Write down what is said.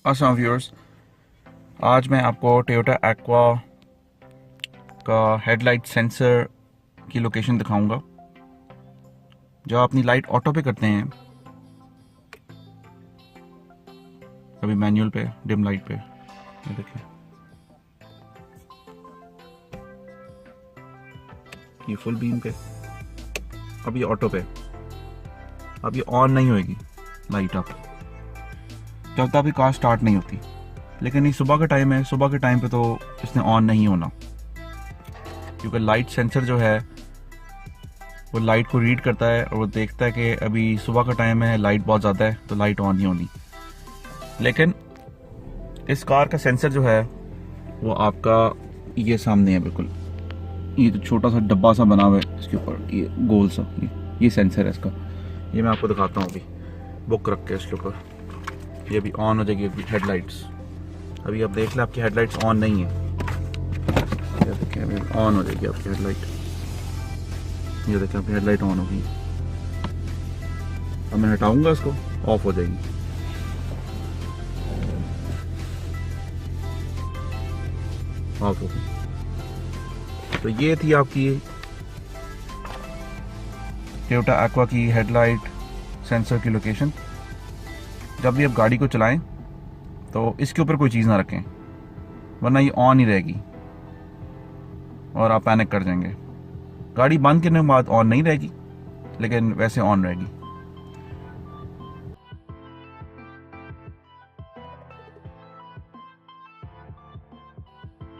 अस्सलाम व्यूअर्स, आज मैं आपको टोयोटा एक्वा का हेडलाइट सेंसर की लोकेशन दिखाऊंगा। जब अपनी लाइट ऑटो पे करते हैं, अभी मैनुअल पे डिम लाइट पे, ये देखिए ये फुल बीम पे, अब ये ऑटो पे, अब ये ऑन नहीं होएगी लाइट अब जब तक अभी कार स्टार्ट नहीं होती। लेकिन ये सुबह का टाइम है, सुबह के टाइम पे तो इसने ऑन नहीं होना, क्योंकि लाइट सेंसर जो है वो लाइट को रीड करता है और वो देखता है कि अभी सुबह का टाइम है, लाइट बहुत ज़्यादा है, तो लाइट ऑन नहीं होनी। लेकिन इस कार का सेंसर जो है वो आपका ये सामने है, बिल्कुल ये तो छोटा सा डब्बा सा बना हुआ है इसके ऊपर, ये गोल सा, ये सेंसर है इसका। ये मैं आपको दिखाता हूँ, अभी बुक रख के इसके ऊपर, ये अभी ऑन हो जाएगी अभी हेडलाइट्स। अभी आप देख लें आपकी हेडलाइट्स ऑन नहीं है, ये देखें अभी ऑन हो जाएगी आपकी हेडलाइट, ये देखें आपकी हेडलाइट ऑन होगी। अब मैं हटाऊंगा इसको, ऑफ हो जाएगी। ऑफ हो गई। तो ये थी आपकी टोयोटा एक्वा की हेडलाइट सेंसर की लोकेशन। जब भी आप गाड़ी को चलाएं तो इसके ऊपर कोई चीज़ ना रखें, वरना ये ऑन ही रहेगी और आप पैनिक कर जाएंगे। गाड़ी बंद करने के बाद ऑन नहीं रहेगी, लेकिन वैसे ऑन रहेगी।